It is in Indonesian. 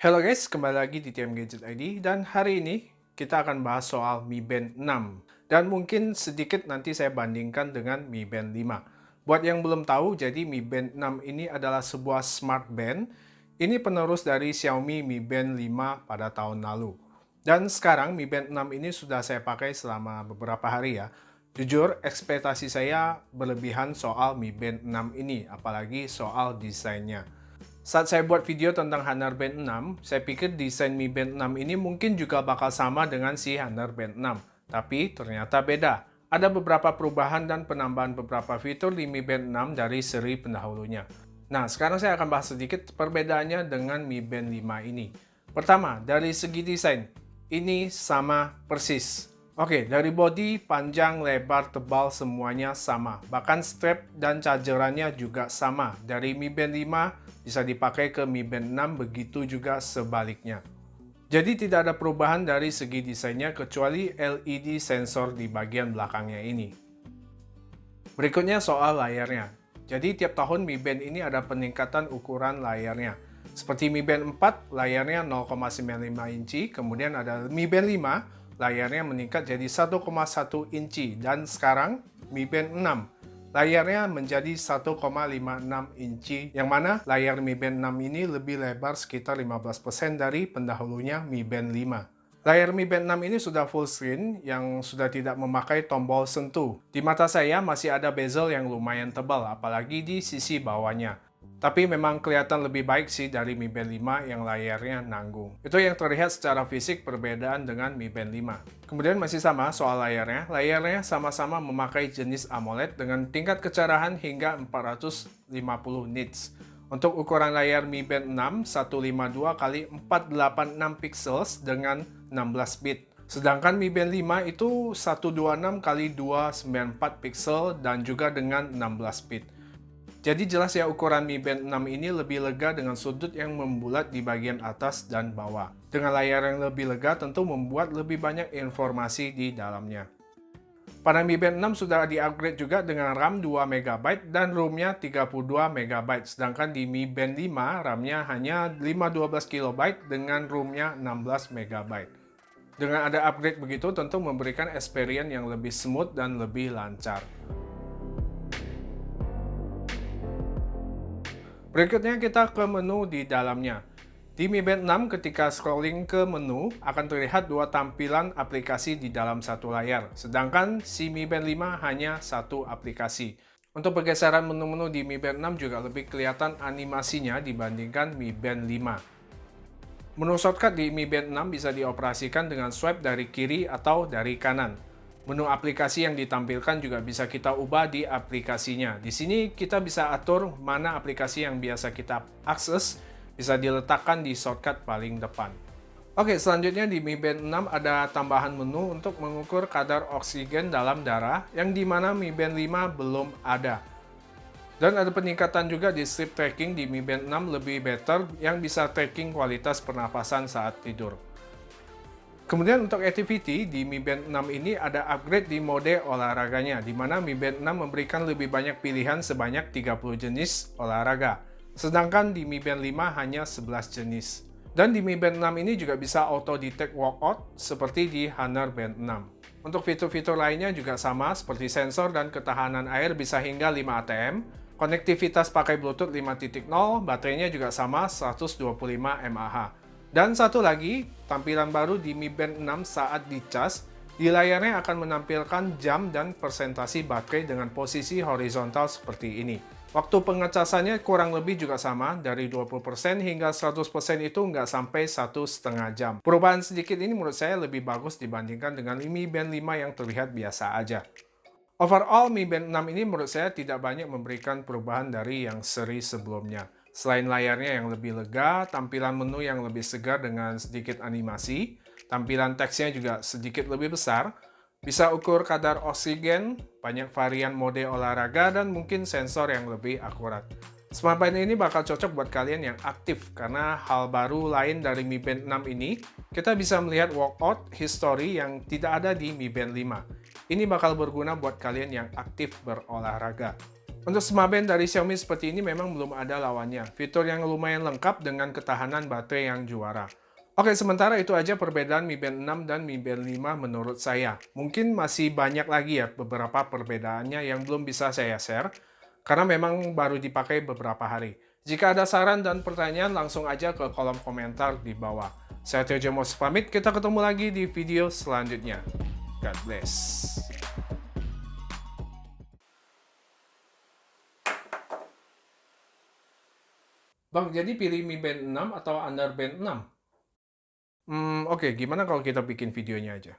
Halo guys, kembali lagi di TM Gadget ID dan hari ini kita akan bahas soal Mi Band 6 dan mungkin sedikit nanti saya bandingkan dengan Mi Band 5. Buat yang belum tahu, jadi Mi Band 6 ini adalah sebuah smart band. Ini penerus dari Xiaomi Mi Band 5 pada tahun lalu. Dan sekarang Mi Band 6 ini sudah saya pakai selama beberapa hari ya. Jujur, ekspektasi saya berlebihan soal Mi Band 6 ini, apalagi soal desainnya. Saat saya buat video tentang Honor Band 6, saya pikir desain Mi Band 6 ini mungkin juga bakal sama dengan si Honor Band 6. Tapi ternyata beda. Ada beberapa perubahan dan penambahan beberapa fitur di Mi Band 6 dari seri pendahulunya. Nah, sekarang saya akan bahas sedikit perbedaannya dengan Mi Band 5 ini. Pertama, dari segi desain, ini sama persis. Oke, dari bodi, panjang, lebar, tebal, semuanya sama. Bahkan strap dan chargerannya juga sama. Dari Mi Band 5 bisa dipakai ke Mi Band 6, begitu juga sebaliknya. Jadi tidak ada perubahan dari segi desainnya kecuali LED sensor di bagian belakangnya ini. Berikutnya soal layarnya. Jadi tiap tahun Mi Band ini ada peningkatan ukuran layarnya. Seperti Mi Band 4, layarnya 0,95 inci, kemudian ada Mi Band 5, layarnya meningkat jadi 1,1 inci, dan sekarang Mi Band 6, layarnya menjadi 1,56 inci, yang mana layar Mi Band 6 ini lebih lebar sekitar 15% dari pendahulunya Mi Band 5. Layar Mi Band 6 ini sudah full screen yang sudah tidak memakai tombol sentuh. Di mata saya masih ada bezel yang lumayan tebal, apalagi di sisi bawahnya. Tapi memang kelihatan lebih baik sih dari Mi Band 5 yang layarnya nanggung. Itu yang terlihat secara fisik perbedaan dengan Mi Band 5. Kemudian masih sama soal layarnya. Layarnya sama-sama memakai jenis AMOLED dengan tingkat kecerahan hingga 450 nits. Untuk ukuran layar Mi Band 6, 152 x 486 pixels dengan 16 bit. Sedangkan Mi Band 5 itu 126 x 294 pixel dan juga dengan 16 bit. Jadi jelas ya ukuran Mi Band 6 ini lebih lega dengan sudut yang membulat di bagian atas dan bawah. Dengan layar yang lebih lega tentu membuat lebih banyak informasi di dalamnya. Pada Mi Band 6 sudah di-upgrade juga dengan RAM 2 MB dan ROM-nya 32 MB. Sedangkan di Mi Band 5, RAM-nya hanya 512 KB dengan ROM-nya 16 MB. Dengan ada upgrade begitu tentu memberikan experience yang lebih smooth dan lebih lancar. Berikutnya kita ke menu di dalamnya. Di Mi Band 6 ketika scrolling ke menu akan terlihat dua tampilan aplikasi di dalam satu layar. Sedangkan si Mi Band 5 hanya satu aplikasi. Untuk pergeseran menu-menu di Mi Band 6 juga lebih kelihatan animasinya dibandingkan Mi Band 5. Menu shortcut di Mi Band 6 bisa dioperasikan dengan swipe dari kiri atau dari kanan. Menu aplikasi yang ditampilkan juga bisa kita ubah di aplikasinya. Di sini kita bisa atur mana aplikasi yang biasa kita akses, bisa diletakkan di shortcut paling depan. Oke, selanjutnya di Mi Band 6 ada tambahan menu untuk mengukur kadar oksigen dalam darah, yang dimana Mi Band 5 belum ada. Dan ada peningkatan juga di sleep tracking di Mi Band 6 lebih better, yang bisa tracking kualitas pernapasan saat tidur. Kemudian untuk activity, di Mi Band 6 ini ada upgrade di mode olahraganya, di mana Mi Band 6 memberikan lebih banyak pilihan sebanyak 30 jenis olahraga. Sedangkan di Mi Band 5 hanya 11 jenis. Dan di Mi Band 6 ini juga bisa auto detect walkout seperti di Honor Band 6. Untuk fitur-fitur lainnya juga sama, seperti sensor dan ketahanan air bisa hingga 5 ATM, konektivitas pakai Bluetooth 5.0, baterainya juga sama 125 mAh. Dan satu lagi, tampilan baru di Mi Band 6 saat dicas, di layarnya akan menampilkan jam dan persentase baterai dengan posisi horizontal seperti ini. Waktu pengecasannya kurang lebih juga sama, dari 20% hingga 100% itu nggak sampai 1,5 jam. Perubahan sedikit ini menurut saya lebih bagus dibandingkan dengan Mi Band 5 yang terlihat biasa aja. Overall, Mi Band 6 ini menurut saya tidak banyak memberikan perubahan dari yang seri sebelumnya. Selain layarnya yang lebih lega, tampilan menu yang lebih segar dengan sedikit animasi, tampilan teksnya juga sedikit lebih besar, bisa ukur kadar oksigen, banyak varian mode olahraga, dan mungkin sensor yang lebih akurat. Smart Band ini bakal cocok buat kalian yang aktif, karena hal baru lain dari Mi Band 6 ini, kita bisa melihat workout history yang tidak ada di Mi Band 5. Ini bakal berguna buat kalian yang aktif berolahraga. Untuk semua band dari Xiaomi seperti ini memang belum ada lawannya. Fitur yang lumayan lengkap dengan ketahanan baterai yang juara. Oke, sementara itu aja perbedaan Mi Band 6 dan Mi Band 5 menurut saya. Mungkin masih banyak lagi ya beberapa perbedaannya yang belum bisa saya share, karena memang baru dipakai beberapa hari. Jika ada saran dan pertanyaan, langsung aja ke kolom komentar di bawah. Saya Teo Jemos pamit, kita ketemu lagi di video selanjutnya. God bless. Bang, jadi pilih Mi Band 6 atau Underband 6? Oke, gimana kalau kita bikin videonya aja?